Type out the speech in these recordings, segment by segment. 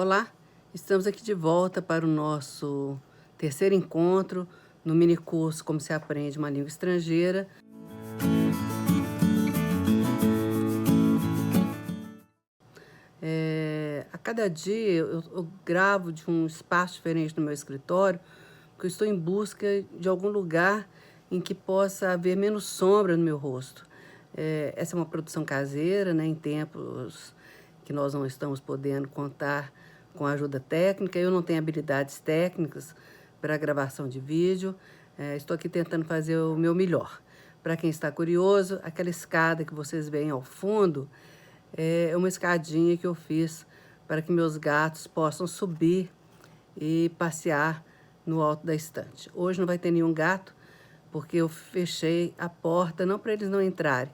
Olá, estamos aqui de volta para o nosso terceiro encontro no minicurso Como se aprende uma língua estrangeira. A cada dia eu gravo de um espaço diferente no meu escritório, porque eu estou em busca de algum lugar em que possa haver menos sombra no meu rosto. Essa é uma produção caseira, né, em tempos que nós não estamos podendo contar com a ajuda técnica. Eu não tenho habilidades técnicas para a gravação de vídeo. Estou aqui tentando fazer o meu melhor. Para quem está curioso, aquela escada que vocês veem ao fundo é uma escadinha que eu fiz para que meus gatos possam subir e passear no alto da estante. Hoje não vai ter nenhum gato, porque eu fechei a porta, não para eles não entrarem,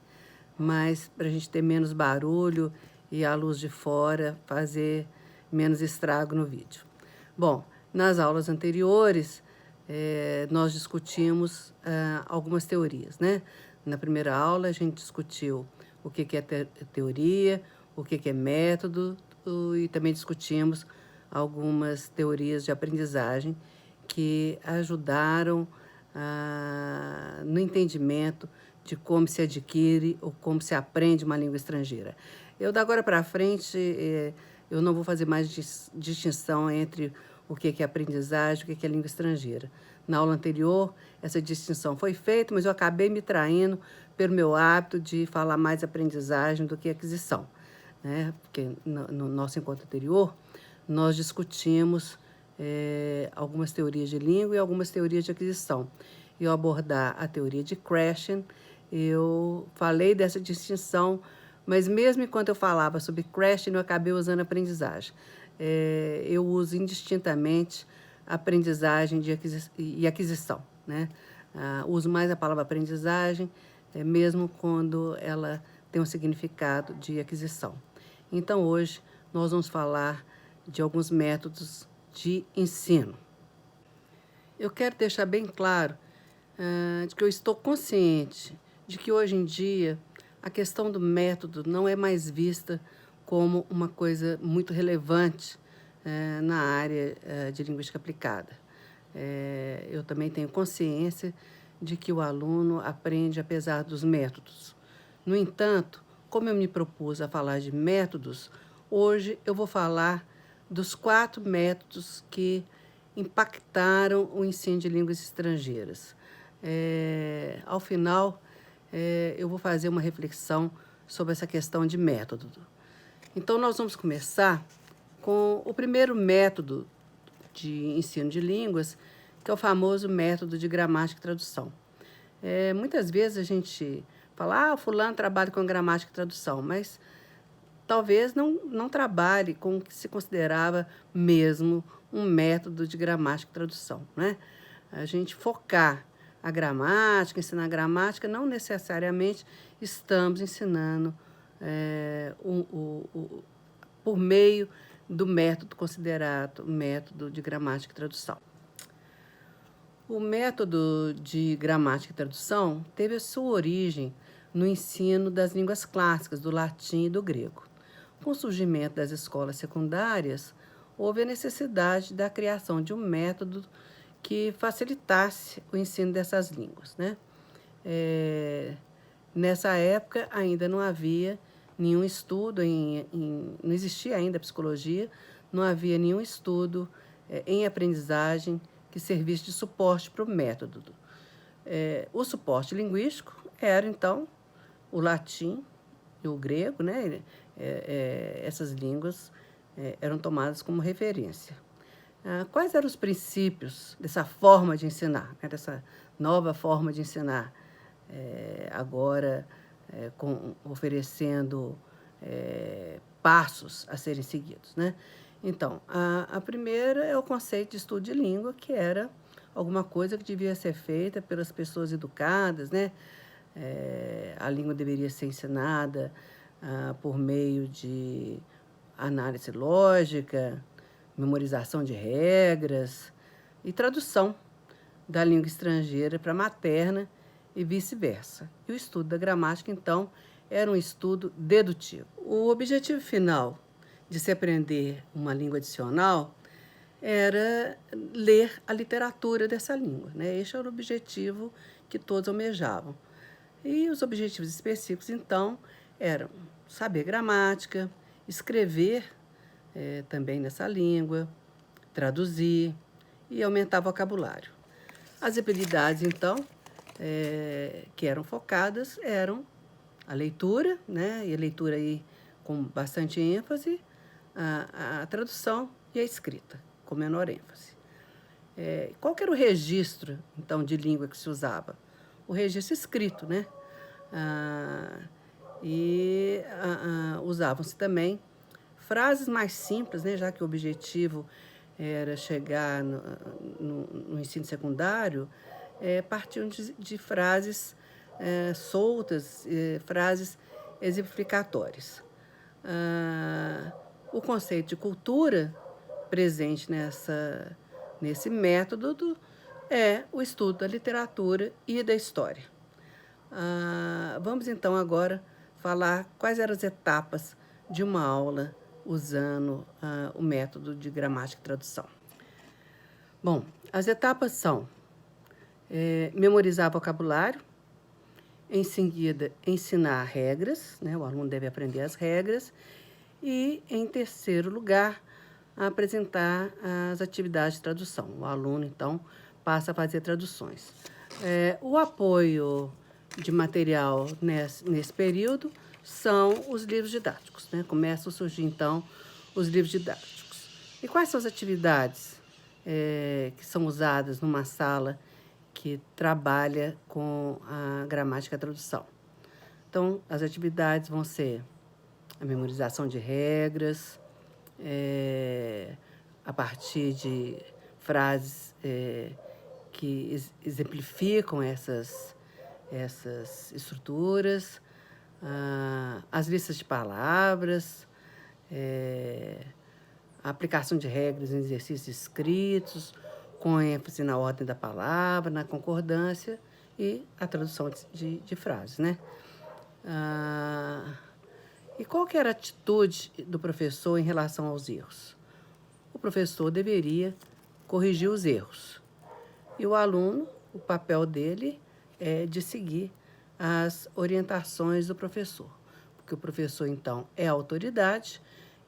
mas para a gente ter menos barulho e a luz de fora fazer menos estrago no vídeo. Bom, nas aulas anteriores, nós discutimos algumas teorias, né? Na primeira aula, a gente discutiu o que é teoria, o que é método, e também discutimos algumas teorias de aprendizagem que ajudaram no entendimento de como se adquire ou como se aprende uma língua estrangeira. Eu, da agora para frente, eu não vou fazer mais distinção entre o que é aprendizagem e o que é língua estrangeira. Na aula anterior, essa distinção foi feita, mas eu acabei me traindo pelo meu hábito de falar mais aprendizagem do que aquisição, né? Porque no nosso encontro anterior, nós discutimos algumas teorias de língua e algumas teorias de aquisição. E ao abordar a teoria de Krashen, eu falei dessa distinção, mas mesmo enquanto eu falava sobre Krashen, eu acabei usando aprendizagem. Eu uso indistintamente aprendizagem e aquisição, né? Uso mais a palavra aprendizagem, mesmo quando ela tem um significado de aquisição. Então, hoje, nós vamos falar de alguns métodos de ensino. Eu quero deixar bem claro de que eu estou consciente de que hoje em dia a questão do método não é mais vista como uma coisa muito relevante na área de linguística aplicada. Eu também tenho consciência de que o aluno aprende apesar dos métodos. No entanto, como eu me propus a falar de métodos, hoje eu vou falar dos 4 métodos que impactaram o ensino de línguas estrangeiras. Ao final, eu vou fazer uma reflexão sobre essa questão de método. Então, nós vamos começar com o primeiro método de ensino de línguas, que é o famoso método de gramática e tradução. Muitas vezes a gente fala, fulano trabalha com gramática e tradução, mas talvez não trabalhe com o que se considerava mesmo um método de gramática e tradução, né? A gente focar a gramática, ensinar a gramática, não necessariamente estamos ensinando por meio do método considerado método de gramática e tradução. O método de gramática e tradução teve a sua origem no ensino das línguas clássicas, do latim e do grego. Com o surgimento das escolas secundárias, houve a necessidade da criação de um método que facilitasse o ensino dessas línguas, né? Nessa época, ainda não havia nenhum estudo, não existia ainda a psicologia, não havia nenhum estudo em aprendizagem que servisse de suporte para o método. O suporte linguístico era, então, o latim e o grego, né? Essas línguas eram tomadas como referência. Quais eram os princípios dessa forma de ensinar, né? Dessa nova forma de ensinar, agora oferecendo passos a serem seguidos, né? Então, a primeira é o conceito de estudo de língua, que era alguma coisa que devia ser feita pelas pessoas educadas, né? A língua deveria ser ensinada por meio de análise lógica, memorização de regras e tradução da língua estrangeira para a materna e vice-versa. E o estudo da gramática, então, era um estudo dedutivo. O objetivo final de se aprender uma língua adicional era ler a literatura dessa língua, né? Esse era o objetivo que todos almejavam. E os objetivos específicos, então, eram saber gramática, escrever também nessa língua, traduzir e aumentar vocabulário. As habilidades, então, que eram focadas eram a leitura, né? E a leitura aí com bastante ênfase, a tradução e a escrita, com menor ênfase. Qual que era o registro, então, de língua que se usava? O registro escrito, né? Usavam-se também frases mais simples, né? Já que o objetivo era chegar no ensino secundário, partiam de frases soltas, frases exemplificatórias. O conceito de cultura presente nesse método é o estudo da literatura e da história. Vamos então agora falar quais eram as etapas de uma aula usando o método de gramática e tradução. Bom, as etapas são memorizar vocabulário, em seguida ensinar regras, né? O aluno deve aprender as regras, e em terceiro lugar apresentar as atividades de tradução. O aluno então passa a fazer traduções. O apoio de material nesse período são os livros didáticos, né? Começam a surgir então os livros didáticos. E quais são as atividades que são usadas numa sala que trabalha com a gramática e a tradução? Então, as atividades vão ser a memorização de regras, a partir de frases que exemplificam essas estruturas, as listas de palavras, a aplicação de regras em exercícios escritos, com ênfase na ordem da palavra, na concordância e a tradução de frases, né? E qual que era a atitude do professor em relação aos erros? O professor deveria corrigir os erros. E o aluno, o papel dele é de seguir as orientações do professor, porque o professor, então, é a autoridade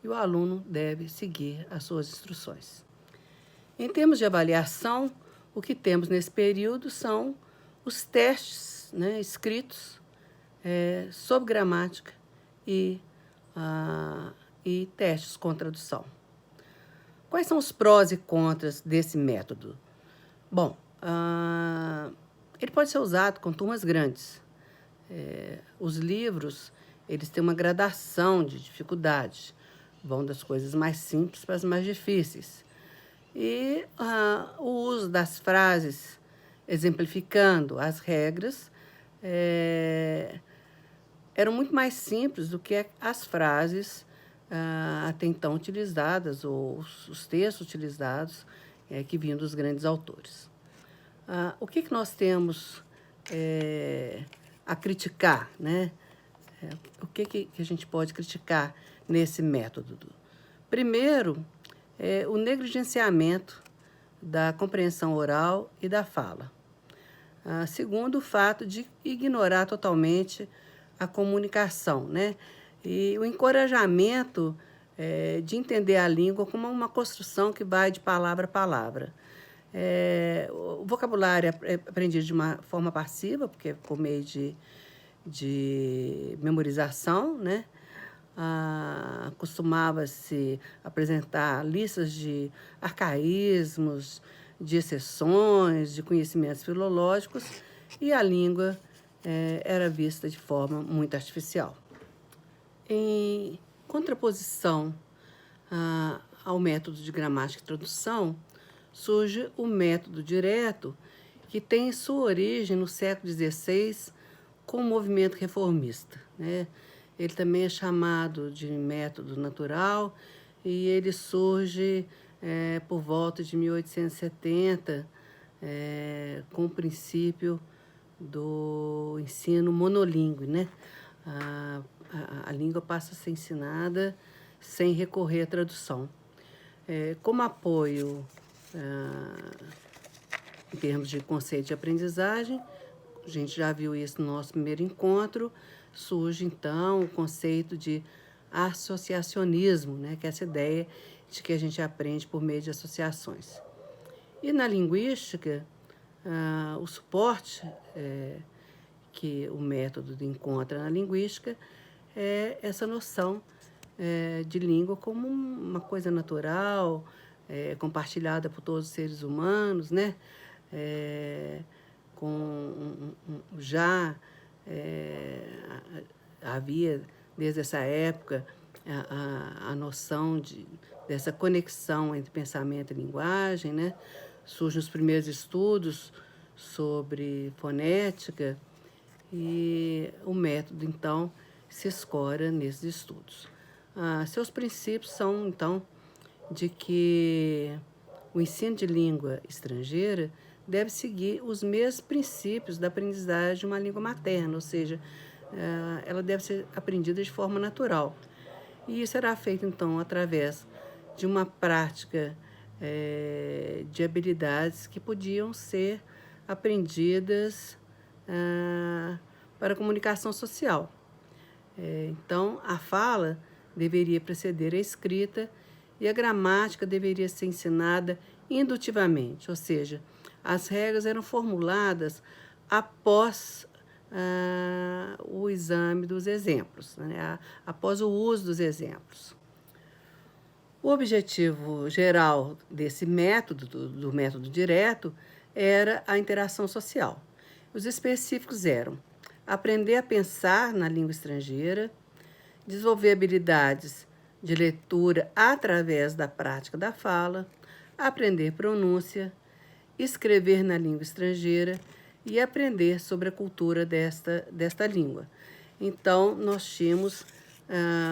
e o aluno deve seguir as suas instruções. Em termos de avaliação, o que temos nesse período são os testes, né, escritos sobre gramática e testes com tradução. Quais são os prós e contras desse método? Bom, ele pode ser usado com turmas grandes. Os livros, eles têm uma gradação de dificuldade, vão das coisas mais simples para as mais difíceis. E o uso das frases exemplificando as regras eram muito mais simples do que as frases até então utilizadas, ou os textos utilizados que vinham dos grandes autores. O que nós temos a criticar, né? O que a gente pode criticar nesse método? Primeiro, o negligenciamento da compreensão oral e da fala. Segundo, o fato de ignorar totalmente a comunicação, né? E o encorajamento de entender a língua como uma construção que vai de palavra a palavra. O vocabulário é aprendido de uma forma passiva, porque é por meio de memorização, né? Costumava-se apresentar listas de arcaísmos, de exceções, de conhecimentos filológicos, e a língua era vista de forma muito artificial. Em contraposição ao método de gramática e tradução, surge o método direto, que tem sua origem no século XVI com o movimento reformista, né? Ele também é chamado de método natural e ele surge por volta de 1870 com o princípio do ensino monolíngue, né? A língua passa a ser ensinada sem recorrer à tradução. Como apoio em termos de conceito de aprendizagem, a gente já viu isso no nosso primeiro encontro, surge então o conceito de associacionismo, né, que é essa ideia de que a gente aprende por meio de associações. E na linguística, o suporte que o método encontra na linguística é essa noção de língua como uma coisa natural, compartilhada por todos os seres humanos, né? Havia, desde essa época, a noção dessa conexão entre pensamento e linguagem, né? Surgem os primeiros estudos sobre fonética e o método, então, se escora nesses estudos. Seus princípios são, então, de que o ensino de língua estrangeira deve seguir os mesmos princípios da aprendizagem de uma língua materna, ou seja, ela deve ser aprendida de forma natural. E isso será feito, então, através de uma prática de habilidades que podiam ser aprendidas para a comunicação social. Então, a fala deveria preceder a escrita e a gramática deveria ser ensinada indutivamente, ou seja, as regras eram formuladas após o exame dos exemplos, né? Após o uso dos exemplos. O objetivo geral desse método, do método direto, era a interação social. Os específicos eram aprender a pensar na língua estrangeira, desenvolver habilidades de leitura através da prática da fala, aprender pronúncia, escrever na língua estrangeira e aprender sobre a cultura desta língua. Então, nós tínhamos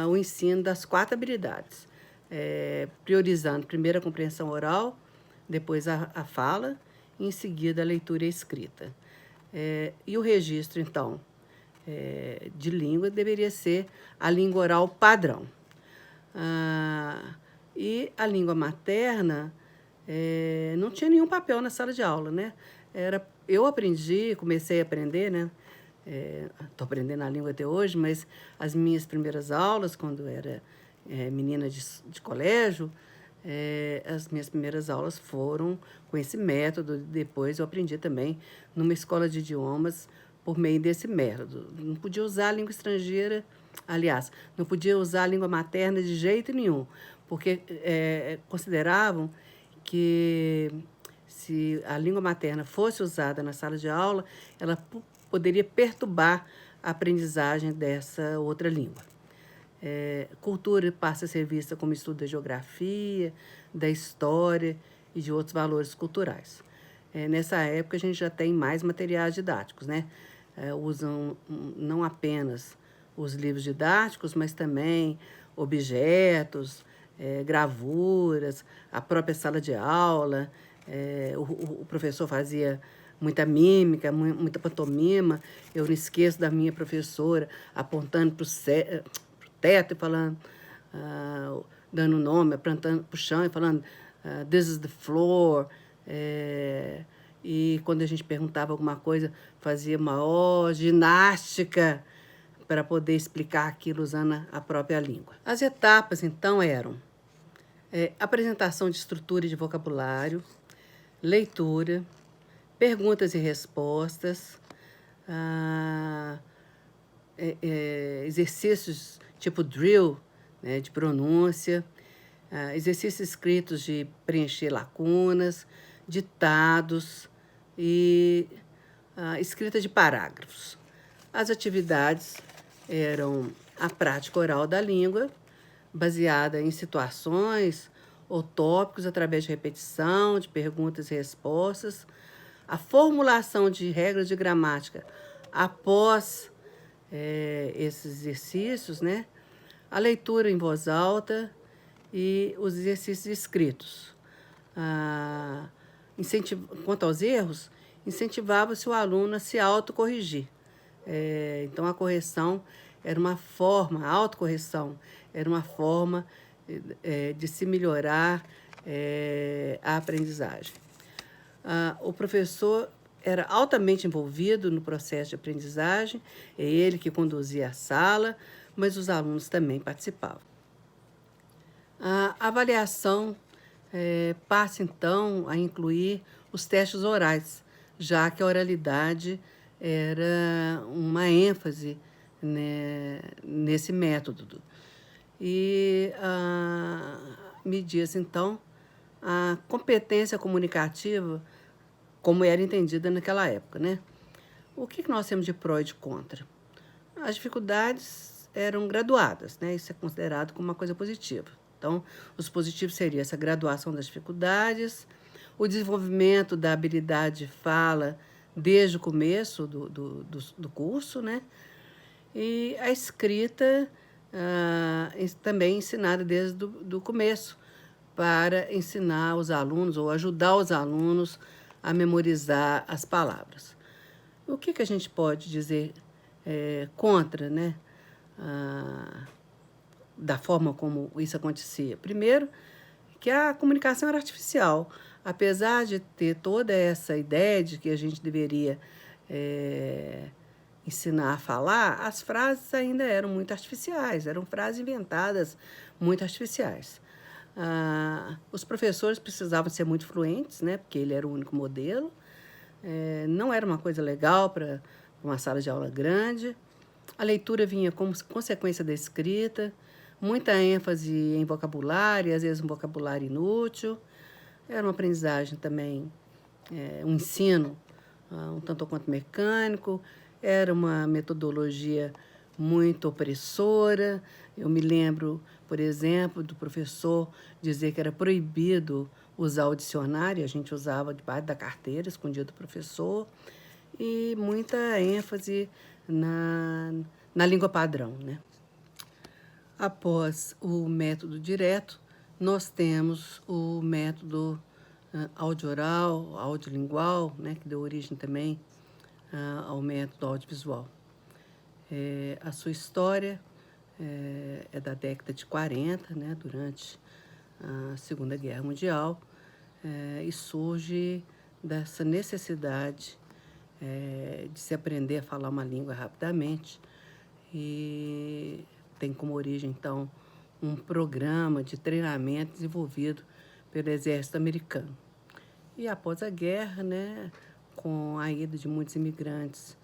o ensino das 4 habilidades, priorizando primeiro a compreensão oral, depois a fala, e em seguida a leitura e a escrita. E o registro, então, de língua deveria ser a língua oral padrão. E a língua materna não tinha nenhum papel na sala de aula, né? Eu comecei a aprender, né? Estou aprendendo a língua até hoje, mas as minhas primeiras aulas, quando era menina de colégio, as minhas primeiras aulas foram com esse método. Depois eu aprendi também numa escola de idiomas por meio desse método. Não podia usar a língua estrangeira, aliás, não podia usar a língua materna de jeito nenhum, porque consideravam que se a língua materna fosse usada na sala de aula, ela poderia perturbar a aprendizagem dessa outra língua. Cultura passa a ser vista como estudo da geografia, da história e de outros valores culturais. Nessa época, a gente já tem mais materiais didáticos, né? Usam não apenas os livros didáticos, mas também objetos, gravuras, a própria sala de aula. O professor fazia muita mímica, muita pantomima. Eu não esqueço da minha professora apontando para o teto e falando, dando nome, apontando para o chão e falando, this is the floor. E quando a gente perguntava alguma coisa, fazia uma ginástica para poder explicar aquilo usando a própria língua. As etapas, então, eram apresentação de estrutura e de vocabulário, leitura, perguntas e respostas, exercícios tipo drill, né, de pronúncia, exercícios escritos de preencher lacunas, ditados e escrita de parágrafos. As atividades eram a prática oral da língua, baseada em situações ou tópicos através de repetição, de perguntas e respostas, a formulação de regras de gramática após esses exercícios, né? A leitura em voz alta e os exercícios escritos. Quanto aos erros, incentivava-se o aluno a se autocorrigir. Então, a correção era uma forma, a autocorreção era uma forma de se melhorar a aprendizagem. O professor era altamente envolvido no processo de aprendizagem, é ele que conduzia a sala, mas os alunos também participavam. A avaliação passa, então, a incluir os testes orais, já que a oralidade era uma ênfase, né, nesse método. E me diz, então, a competência comunicativa, como era entendida naquela época, né? O que nós temos de pró e de contra? As dificuldades eram graduadas, né? Isso é considerado como uma coisa positiva. Então, os positivos seriam essa graduação das dificuldades, o desenvolvimento da habilidade de fala desde o começo do curso, né? E a escrita também ensinada desde o começo, para ensinar os alunos ou ajudar os alunos a memorizar as palavras. O que a gente pode dizer contra, né? Da forma como isso acontecia? Primeiro, que a comunicação era artificial. Apesar de ter toda essa ideia de que a gente deveria ensinar a falar, as frases ainda eram muito artificiais, eram frases inventadas muito artificiais. Os professores precisavam ser muito fluentes, né, porque ele era o único modelo. Não era uma coisa legal para uma sala de aula grande. A leitura vinha como consequência da escrita, muita ênfase em vocabulário, às vezes um vocabulário inútil. Era uma aprendizagem também, um ensino um tanto quanto mecânico, era uma metodologia muito opressora. Eu me lembro, por exemplo, do professor dizer que era proibido usar o dicionário, a gente usava debaixo da carteira, escondido do professor, e muita ênfase na língua padrão, né? Após o método direto, nós temos o método audio-oral, audiolingual, né, que deu origem também ao método audiovisual. A sua história é da década de 40, né, durante a Segunda Guerra Mundial, e surge dessa necessidade de se aprender a falar uma língua rapidamente, e tem como origem, então, um programa de treinamento desenvolvido pelo exército americano. E após a guerra, né, com a ida de muitos imigrantes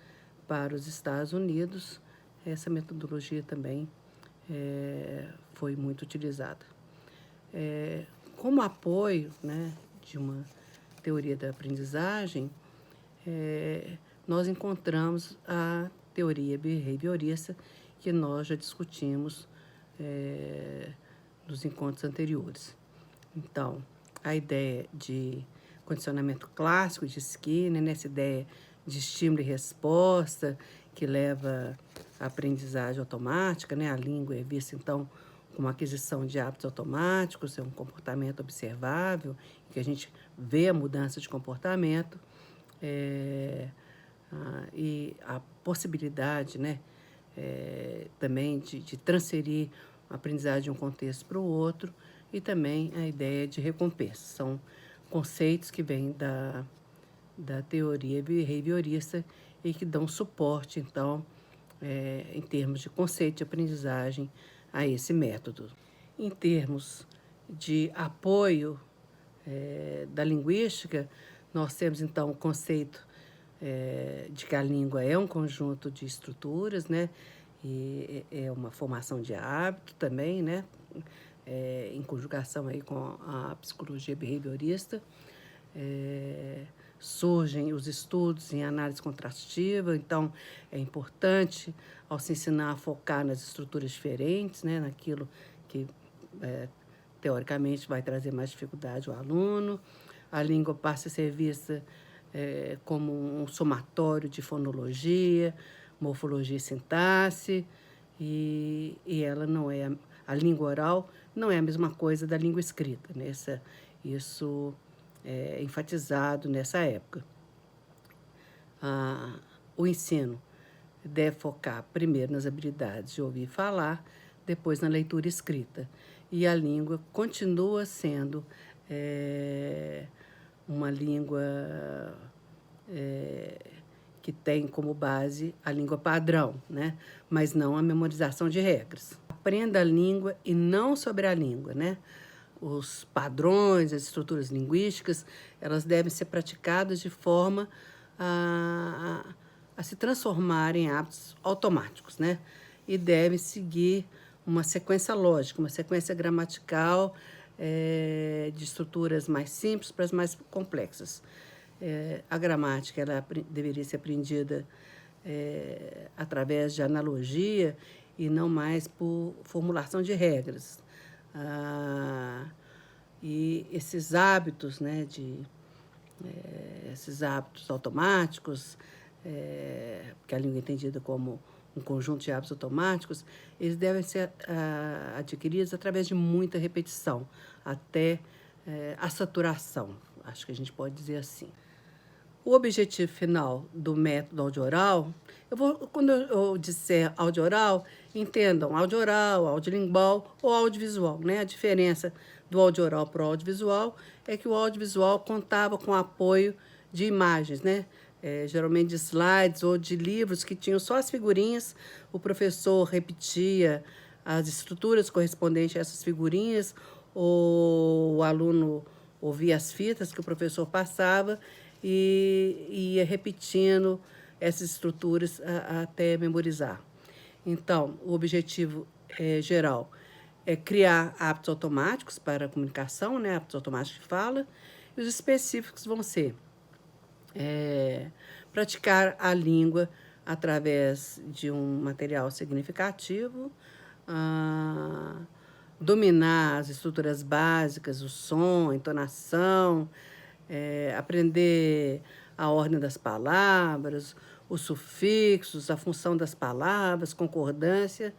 para os Estados Unidos, essa metodologia também foi muito utilizada. Como apoio, né, de uma teoria da aprendizagem, nós encontramos a teoria behaviorista, que nós já discutimos nos encontros anteriores. Então, a ideia de condicionamento clássico de Skinner, nessa ideia de estímulo e resposta, que leva à aprendizagem automática, né? A língua é vista, então, como aquisição de hábitos automáticos, é um comportamento observável, que a gente vê a mudança de comportamento, e a possibilidade, né, também de transferir a aprendizagem de um contexto para o outro, e também a ideia de recompensa. São conceitos que vêm da teoria behaviorista e que dão suporte, então, em termos de conceito de aprendizagem a esse método. Em termos de apoio da linguística, nós temos, então, o conceito de que a língua é um conjunto de estruturas, né? E é uma formação de hábito também, né? Em conjugação aí com a psicologia behaviorista. Surgem os estudos em análise contrastiva, então é importante, ao se ensinar, a focar nas estruturas diferentes, né? Naquilo que, teoricamente, vai trazer mais dificuldade ao aluno. A língua passa a ser vista como um somatório de fonologia, morfologia e sintaxe, e ela não é, a língua oral não é a mesma coisa da língua escrita, né? Isso é enfatizado nessa época. O ensino deve focar primeiro nas habilidades de ouvir e falar, depois na leitura e escrita. E a língua continua sendo uma língua que tem como base a língua padrão, né? Mas não a memorização de regras. Aprenda a língua e não sobre a língua, né? Os padrões, as estruturas linguísticas, elas devem ser praticadas de forma a se transformar em hábitos automáticos, né? E devem seguir uma sequência lógica, uma sequência gramatical de estruturas mais simples para as mais complexas. A gramática ela deveria ser aprendida através de analogia e não mais por formulação de regras. E esses hábitos, né, esses hábitos automáticos, que a língua é entendida como um conjunto de hábitos automáticos, eles devem ser adquiridos através de muita repetição, até a saturação, acho que a gente pode dizer assim. O objetivo final do método audio-oral, quando eu disser audio-oral, entendam audio-oral, audiolingual ou audiovisual, né? A diferença do audio-oral para o audiovisual é que o audiovisual contava com apoio de imagens, né? Geralmente de slides ou de livros que tinham só as figurinhas, o professor repetia as estruturas correspondentes a essas figurinhas, ou o aluno ouvia as fitas que o professor passava e ia repetindo essas estruturas até memorizar. Então, o objetivo geral é criar hábitos automáticos para a comunicação, né? Hábitos automáticos de fala, e os específicos vão ser praticar a língua através de um material significativo, dominar as estruturas básicas, o som, a entonação, aprender a ordem das palavras, os sufixos, a função das palavras, concordância,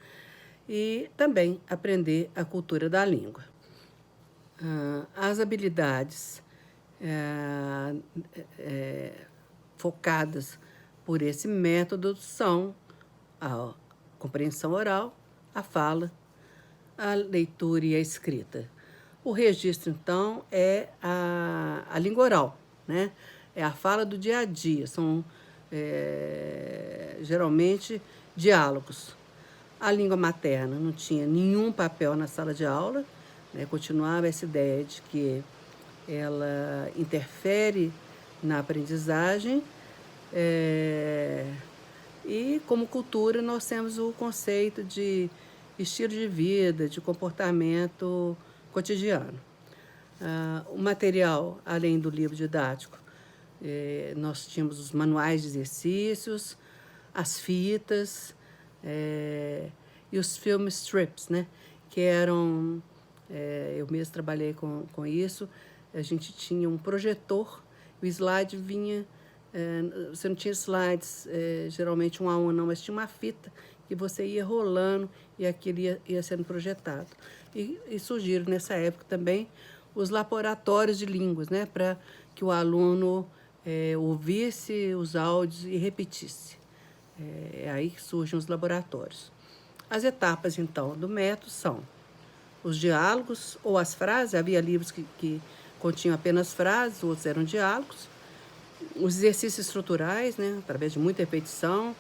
e também aprender a cultura da língua. As habilidades focadas por esse método são a compreensão oral, a fala, a leitura e a escrita. O registro, então, é a língua oral, né? É a fala do dia a dia, são geralmente diálogos. A língua materna não tinha nenhum papel na sala de aula, né? Continuava essa ideia de que ela interfere na aprendizagem, e como cultura nós temos o conceito de estilo de vida, de comportamento cotidiano. O material, além do livro didático, nós tínhamos os manuais de exercícios, as fitas e os film strips, né? Que eram, eu mesmo trabalhei com isso, a gente tinha um projetor, o slide vinha, você não tinha slides geralmente um a um não, mas tinha uma fita que você ia rolando e aquilo ia sendo projetado. E surgiram nessa época também os laboratórios de línguas, né, para que o aluno ouvisse os áudios e repetisse. É aí que surgem os laboratórios. As etapas, então, do método são os diálogos ou as frases. Havia livros que continham apenas frases, outros eram diálogos. Os exercícios estruturais, né, através de muita repetição.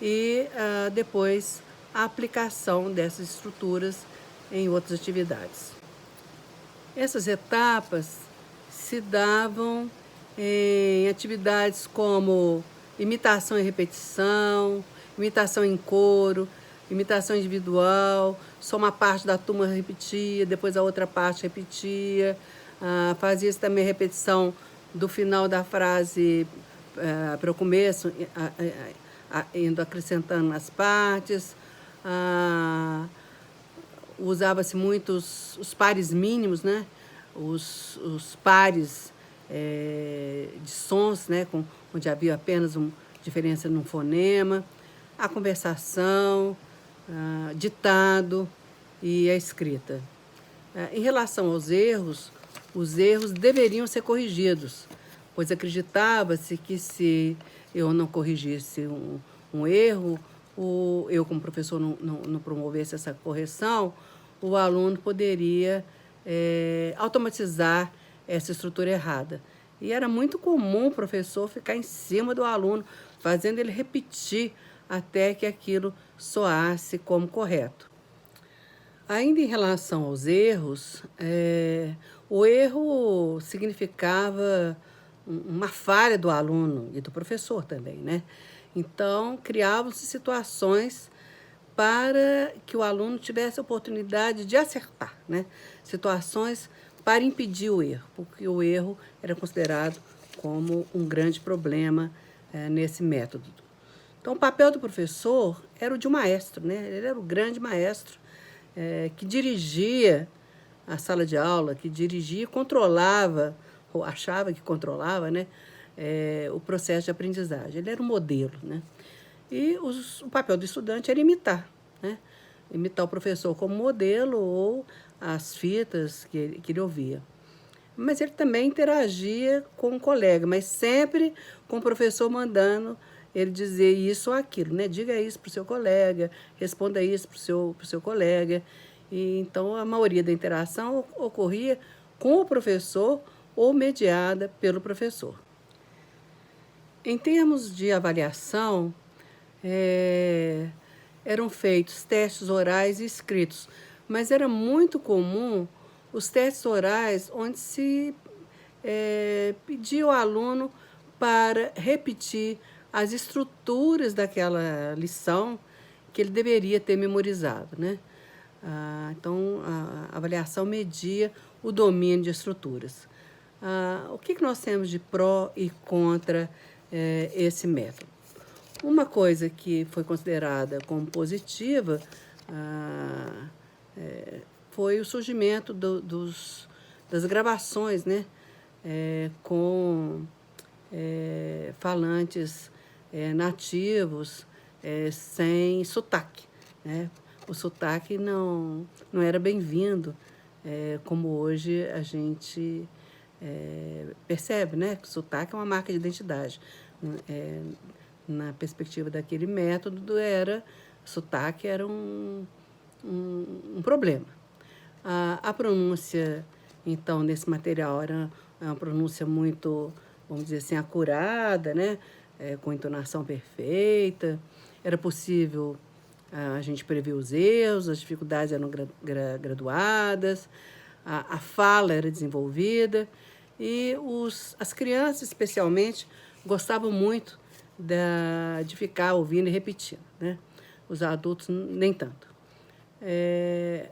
E depois a aplicação dessas estruturas em outras atividades. Essas etapas se davam em atividades como imitação e repetição, imitação em coro, imitação individual, só uma parte da turma repetia, depois a outra parte repetia, fazia-se também repetição do final da frase para o começo, indo acrescentando as partes. Usava-se muito os pares mínimos, né? Os pares de sons, né? Onde havia apenas uma diferença no fonema, a conversação, ditado e a escrita. Em relação aos erros, os erros deveriam ser corrigidos, pois acreditava-se que se eu não corrigisse um erro, eu como professor não promovesse essa correção, o aluno poderia automatizar essa estrutura errada. E era muito comum o professor ficar em cima do aluno, fazendo ele repetir até que aquilo soasse como correto. Ainda em relação aos erros, o erro significava uma falha do aluno e do professor também, né? Então, criavam-se situações para que o aluno tivesse a oportunidade de acertar, né? Situações para impedir o erro, porque o erro era considerado como um grande problema nesse método. Então, o papel do professor era o de um maestro, né? Ele era o grande maestro que dirigia a sala de aula, que dirigia, controlava, ou achava que controlava, né? O processo de aprendizagem. Ele era um modelo, né? E o papel do estudante era imitar, né? Imitar o professor como modelo ou as fitas que ele ouvia. Mas ele também interagia com o colega, mas sempre com o professor mandando ele dizer isso ou aquilo, né? Diga isso para o seu colega, responda isso para o seu colega. E, então, a maioria da interação ocorria com o professor ou mediada pelo professor. Em termos de avaliação, eram feitos testes orais e escritos, mas era muito comum os testes orais onde se pedia ao aluno para repetir as estruturas daquela lição que ele deveria ter memorizado, né? Então, a avaliação media o domínio de estruturas. O que nós temos de pró e contra esse método? Uma coisa que foi considerada como positiva foi o surgimento das gravações, né? Com falantes nativos sem sotaque, né? O sotaque não era bem-vindo, como hoje a gente percebe, né? Que o sotaque é uma marca de identidade. Na perspectiva daquele método, sotaque era um problema. A pronúncia, então, nesse material era uma pronúncia muito, vamos dizer assim, acurada, né? Com entonação perfeita. Era possível a gente prever os erros, as dificuldades eram graduadas, a fala era desenvolvida e as crianças, especialmente, gostavam muito de ficar ouvindo e repetindo, né? Os adultos nem tanto.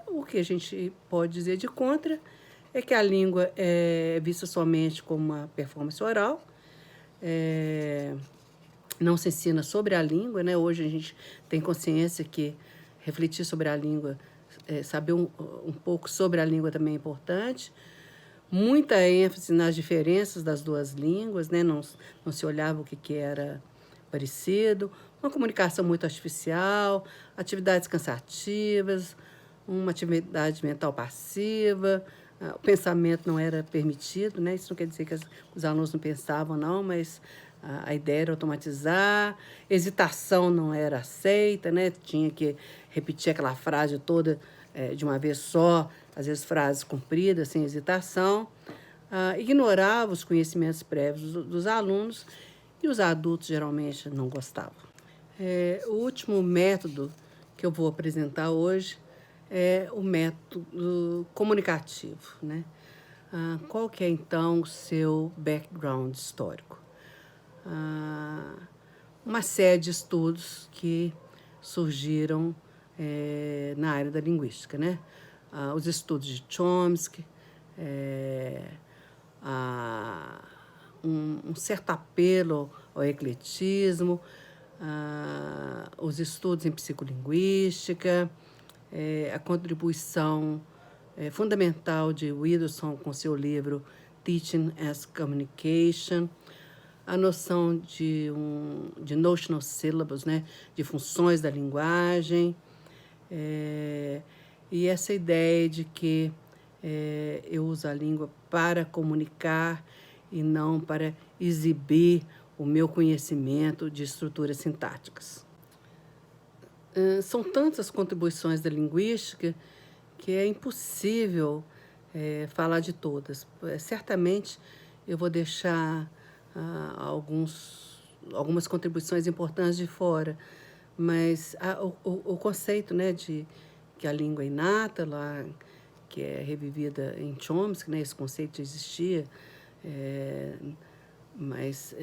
O que a gente pode dizer de contra é que a língua é vista somente como uma performance oral, não se ensina sobre a língua, né? Hoje a gente tem consciência que refletir sobre a língua, saber um pouco sobre a língua também é importante. Muita ênfase nas diferenças das duas línguas, né? Não se olhava o que era parecido. Uma comunicação muito artificial, atividades cansativas, uma atividade mental passiva, o pensamento não era permitido, né? Isso não quer dizer que os alunos não pensavam, não, mas a ideia era automatizar, hesitação não era aceita, né? Tinha que repetir aquela frase toda de uma vez só, às vezes frases compridas, sem hesitação. Ignorava os conhecimentos prévios dos alunos e os adultos geralmente não gostavam. O último método que eu vou apresentar hoje é o método comunicativo, né? Qual que é, então, o seu background histórico? Uma série de estudos que surgiram na área da linguística, né? Os estudos de Chomsky, um certo apelo ao ecletismo, os estudos em psicolinguística, a contribuição fundamental de Widdowson com seu livro Teaching as Communication, a noção de notional syllables, né, de funções da linguagem, e essa ideia de que eu uso a língua para comunicar e não para exibir o meu conhecimento de estruturas sintáticas. São tantas contribuições da linguística que é impossível falar de todas. Certamente eu vou deixar algumas contribuições importantes de fora, mas o conceito, né, de que a língua é inata, lá, que é revivida em Chomsky, né, esse conceito já existia, mas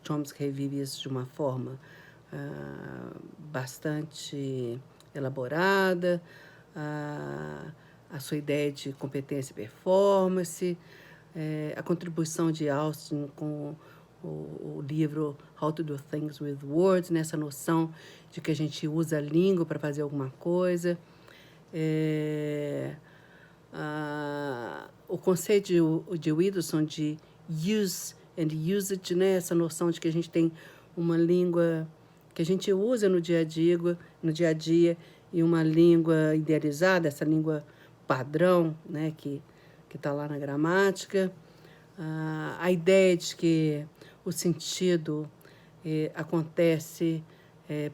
Chomsky revive isso de uma forma bastante elaborada, a sua ideia de competência e performance, a contribuição de Austin com o livro How to Do Things with Words, nessa noção de que a gente usa a língua para fazer alguma coisa. O conceito de Widdowson de use and usage, né? Essa noção de que a gente tem uma língua que a gente usa no dia a dia e uma língua idealizada, essa língua padrão, né? Que está lá na gramática. A ideia de que o sentido acontece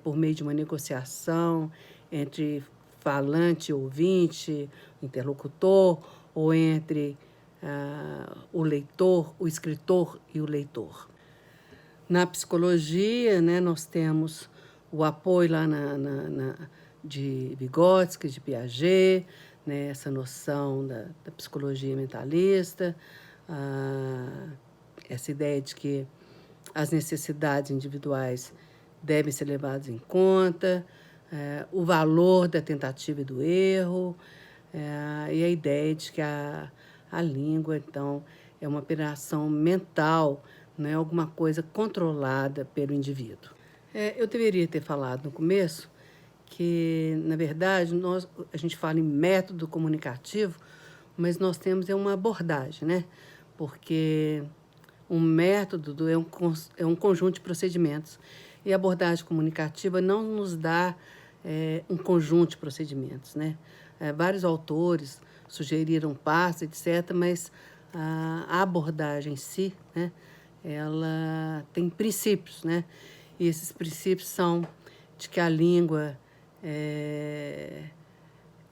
por meio de uma negociação entre falante e ouvinte, interlocutor, ou entre o leitor, o escritor e o leitor. Na psicologia, né, nós temos o apoio lá de Vygotsky, de Piaget, né, essa noção da psicologia mentalista, essa ideia de que as necessidades individuais devem ser levadas em conta, o valor da tentativa e do erro, e a ideia de que a língua, então, é uma operação mental, não é alguma coisa controlada pelo indivíduo. Eu deveria ter falado no começo que, na verdade, a gente fala em método comunicativo, mas nós temos uma abordagem, né? Porque um método é um conjunto de procedimentos e a abordagem comunicativa não nos dá um conjunto de procedimentos, né? Vários autores sugeriram passos, etc., mas a abordagem em si, né, ela tem princípios, né? E esses princípios são de que a língua é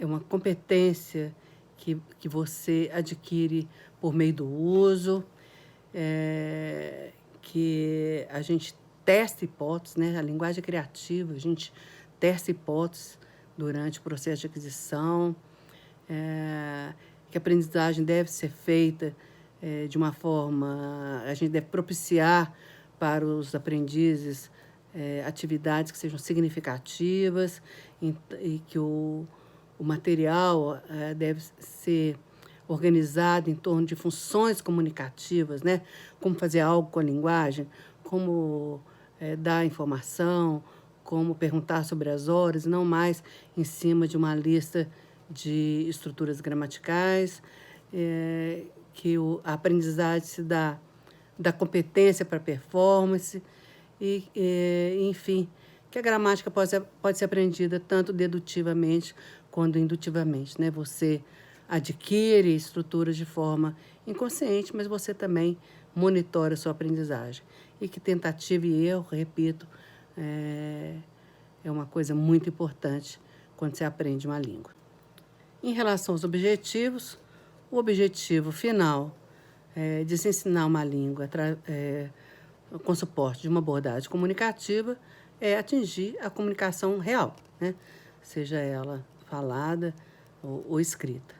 uma competência que você adquire por meio do uso, que a gente testa hipóteses, né? A linguagem é criativa, a gente testa hipóteses durante o processo de aquisição, que a aprendizagem deve ser feita de uma forma, a gente deve propiciar para os aprendizes atividades que sejam significativas e que o material deve ser organizado em torno de funções comunicativas, né? Como fazer algo com a linguagem, como dar informação, como perguntar sobre as horas, não mais em cima de uma lista de estruturas gramaticais, que a aprendizagem se dá da competência para a performance, enfim, que a gramática pode ser aprendida tanto dedutivamente quanto indutivamente, né? Você adquire estruturas de forma inconsciente, mas você também monitora a sua aprendizagem. E que tentativa e erro, repito, é uma coisa muito importante quando você aprende uma língua. Em relação aos objetivos, o objetivo final de se ensinar uma língua com suporte de uma abordagem comunicativa é atingir a comunicação real, né? Seja ela falada ou escrita.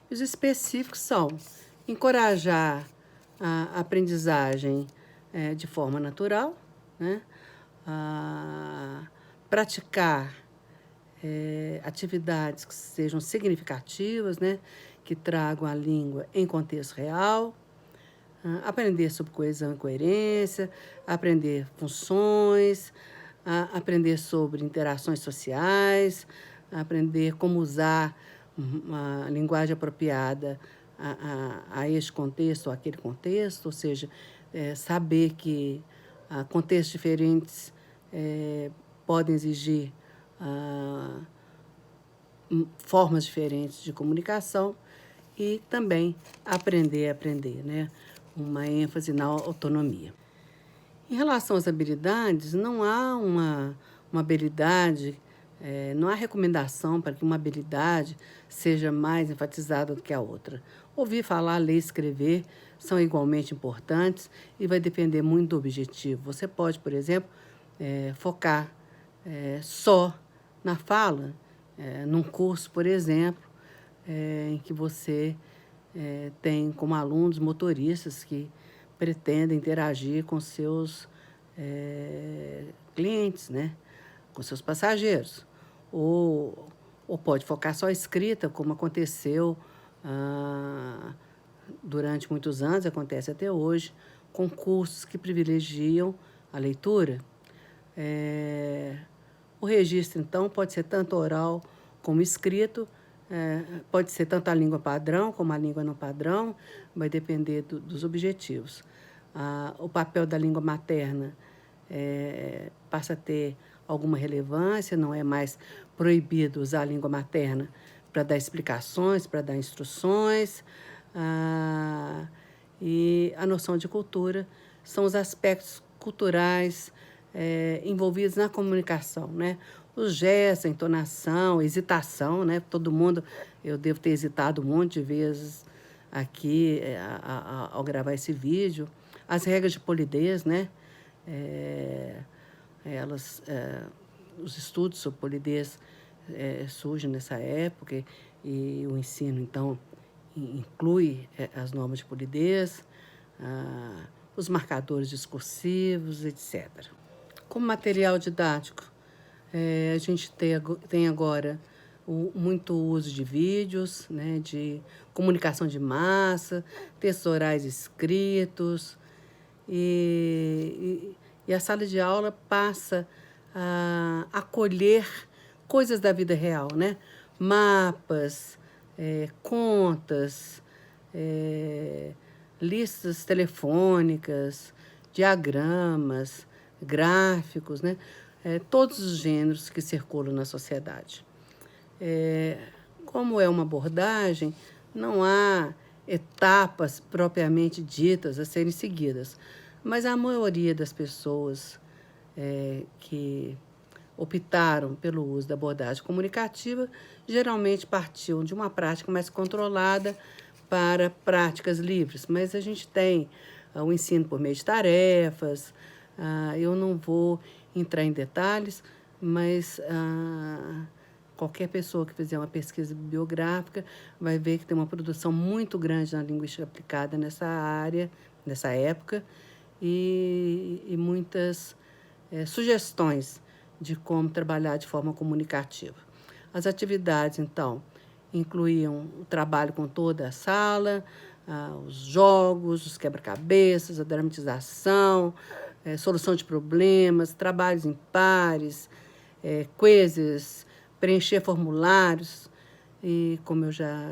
E os específicos são encorajar a aprendizagem de forma natural, né? Praticar atividades que sejam significativas, né? Que tragam a língua em contexto real, aprender sobre coesão e coerência, aprender funções, aprender sobre interações sociais, aprender como usar uma linguagem apropriada a este contexto ou aquele contexto, ou seja, saber que contextos diferentes podem exigir formas diferentes de comunicação e também aprender a aprender, né? Uma ênfase na autonomia. Em relação às habilidades, não há uma habilidade Não há recomendação para que uma habilidade seja mais enfatizada do que a outra. Ouvir falar, ler e escrever são igualmente importantes e vai depender muito do objetivo. Você pode, por exemplo, focar só na fala, num curso, por exemplo, em que você tem como alunos motoristas que pretendem interagir com seus clientes, né? Com seus passageiros. Ou pode focar só a escrita, como aconteceu durante muitos anos, acontece até hoje, com cursos que privilegiam a leitura. O registro, então, pode ser tanto oral como escrito, pode ser tanto a língua padrão como a língua não padrão, vai depender dos objetivos. O papel da língua materna passa a ter alguma relevância, não é mais proibido usar a língua materna para dar explicações, para dar instruções. E a noção de cultura são os aspectos culturais envolvidos na comunicação, né? Os gestos, a entonação, a hesitação, né? Todo mundo, eu devo ter hesitado um monte de vezes aqui ao gravar esse vídeo. As regras de polidez, né? Os estudos sobre polidez surgem nessa época e o ensino, então, inclui as normas de polidez, os marcadores discursivos, etc. Como material didático, a gente tem agora muito uso de vídeos, né, de comunicação de massa, textos orais escritos, e a sala de aula passa a acolher coisas da vida real, né? Mapas, contas, listas telefônicas, diagramas, gráficos, né? Todos os gêneros que circulam na sociedade. Como é uma abordagem, não há etapas propriamente ditas a serem seguidas, mas a maioria das pessoas que optaram pelo uso da abordagem comunicativa geralmente partiu de uma prática mais controlada para práticas livres, mas a gente tem o ensino por meio de tarefas. Eu não vou entrar em detalhes, mas qualquer pessoa que fizer uma pesquisa bibliográfica vai ver que tem uma produção muito grande na linguística aplicada nessa área, nessa época, e muitas sugestões de como trabalhar de forma comunicativa. As atividades, então, incluíam o trabalho com toda a sala, os jogos, os quebra-cabeças, a dramatização, solução de problemas, trabalhos em pares, quizzes, preencher formulários e, como eu já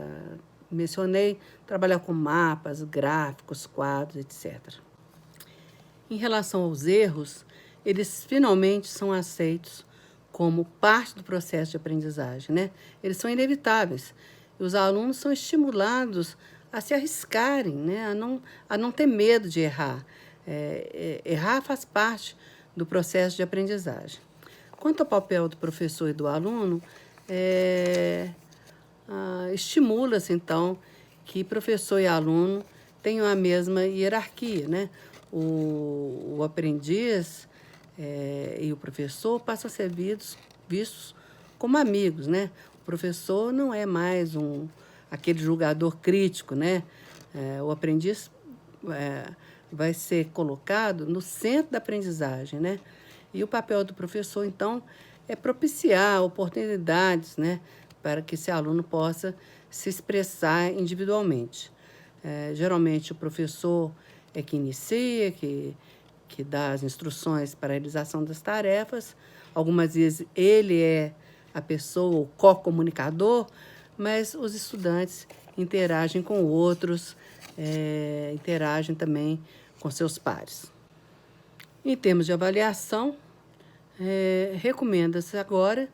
mencionei, trabalhar com mapas, gráficos, quadros, etc. Em relação aos erros, eles finalmente são aceitos como parte do processo de aprendizagem, né? Eles são inevitáveis. E os alunos são estimulados a se arriscarem, né? A não ter medo de errar. Errar faz parte do processo de aprendizagem. Quanto ao papel do professor e do aluno, estimula-se, então, que professor e aluno tenham a mesma hierarquia, né? O aprendiz e o professor passam a ser vistos como amigos, né? O professor não é mais aquele julgador crítico, né? O aprendiz vai ser colocado no centro da aprendizagem, né? E o papel do professor, então, é propiciar oportunidades, né, para que esse aluno possa se expressar individualmente. Geralmente, o professor é que inicia, que dá as instruções para a realização das tarefas. Algumas vezes ele é a pessoa, o co-comunicador, mas os estudantes interagem com outros, interagem também com seus pares. Em termos de avaliação, recomenda-se agora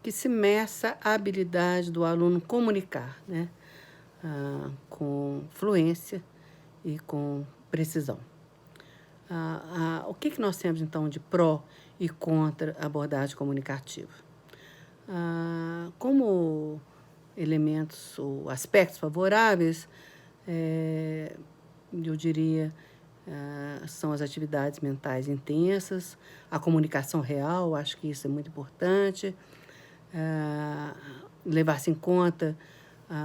que se meça a habilidade do aluno comunicar, né? Com fluência e com precisão. O que nós temos, então, de pró e contra a abordagem comunicativa? Como elementos ou aspectos favoráveis, eu diria, são as atividades mentais intensas, a comunicação real, acho que isso é muito importante, levar-se em conta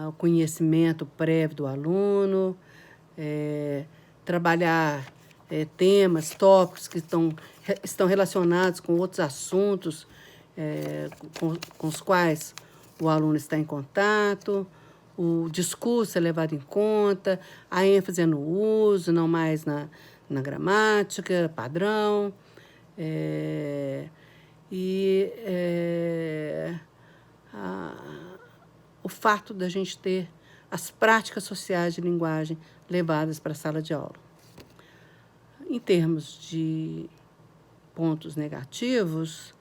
o conhecimento prévio do aluno, trabalhar temas, tópicos que estão relacionados com outros assuntos com os quais o aluno está em contato, o discurso é levado em conta, a ênfase é no uso, não mais na gramática, padrão. O fato da gente ter as práticas sociais de linguagem levadas para a sala de aula. Em termos de pontos negativos,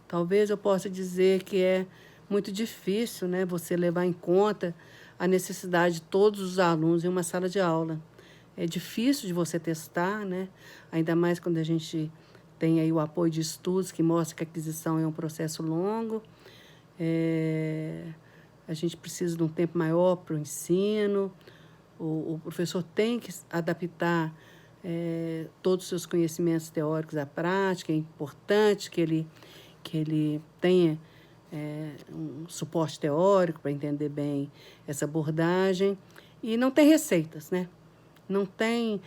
talvez eu possa dizer que é muito difícil, né, você levar em conta a necessidade de todos os alunos em uma sala de aula. É difícil de você testar, né, ainda mais quando a gente tem aí o apoio de estudos que mostra que a aquisição é um processo longo. A gente precisa de um tempo maior para o ensino. O professor tem que adaptar todos os seus conhecimentos teóricos à prática. É importante que ele tenha um suporte teórico para entender bem essa abordagem. E não tem receitas, né? Não tem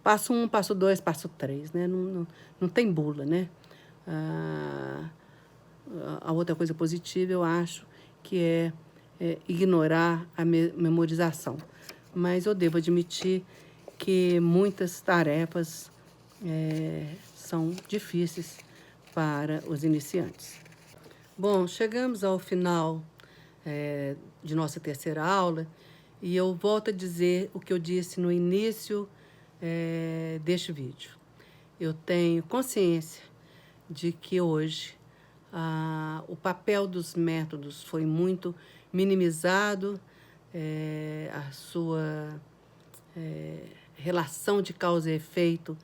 passo 1, passo 2, passo 3, né? Não tem bula, né? A outra coisa positiva, eu acho, que é ignorar a memorização. Mas eu devo admitir que muitas tarefas são difíceis para os iniciantes. Bom, chegamos ao final de nossa terceira aula e eu volto a dizer o que eu disse no início deste vídeo. Eu tenho consciência de que hoje o papel dos métodos foi muito minimizado, a sua relação de causa e efeito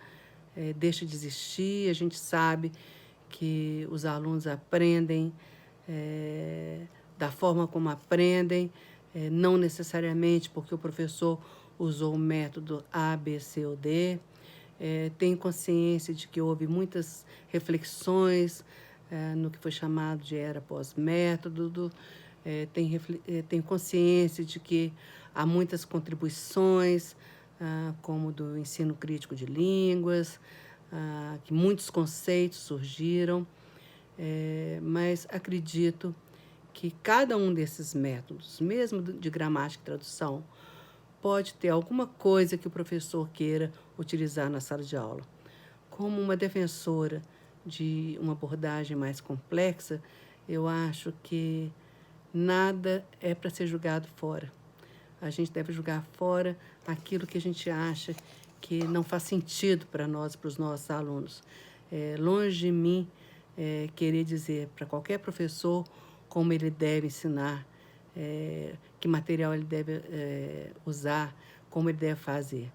deixa de existir. A gente sabe que os alunos aprendem da forma como aprendem, não necessariamente porque o professor usou o método A, B, C ou D. Tenho consciência de que houve muitas reflexões no que foi chamado de era pós-método. Tenho consciência de que há muitas contribuições, como do ensino crítico de línguas, que muitos conceitos surgiram, mas acredito que cada um desses métodos, mesmo de gramática e tradução, pode ter alguma coisa que o professor queira utilizar na sala de aula. Como uma defensora de uma abordagem mais complexa, eu acho que nada é para ser julgado fora. A gente deve julgar fora aquilo que a gente acha que não faz sentido para nós, para os nossos alunos. Longe de mim querer dizer para qualquer professor como ele deve ensinar, que material ele deve usar, como ele deve fazer.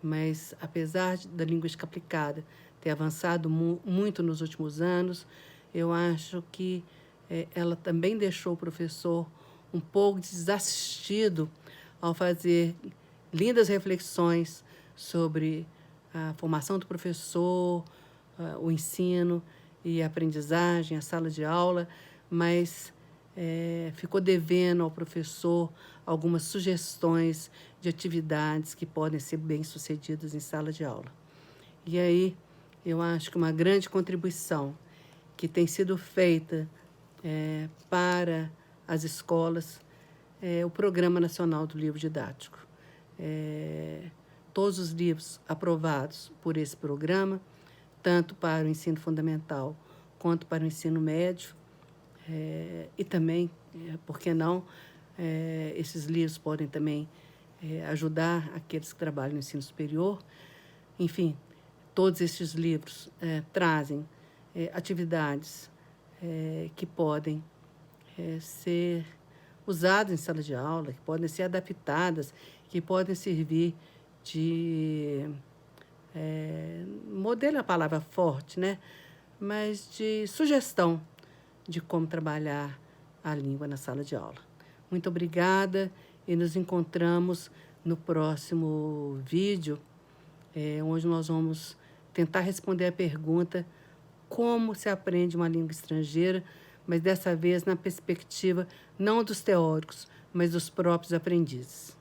Mas, apesar da linguística aplicada ter avançado muito nos últimos anos, eu acho que ela também deixou o professor um pouco desassistido ao fazer lindas reflexões sobre a formação do professor, o ensino e a aprendizagem, a sala de aula, mas ficou devendo ao professor algumas sugestões de atividades que podem ser bem-sucedidas em sala de aula. E aí, eu acho que uma grande contribuição que tem sido feita para as escolas é o Programa Nacional do Livro Didático. Todos os livros aprovados por esse programa, tanto para o ensino fundamental quanto para o ensino médio, e também, por que não, esses livros podem também ajudar aqueles que trabalham no ensino superior. Enfim, todos esses livros trazem atividades que podem ser usadas em sala de aula, que podem ser adaptadas, que podem servir de modelo é a palavra forte, né? Mas de sugestão de como trabalhar a língua na sala de aula. Muito obrigada e nos encontramos no próximo vídeo, onde nós vamos tentar responder a pergunta como se aprende uma língua estrangeira, mas dessa vez na perspectiva não dos teóricos, mas dos próprios aprendizes.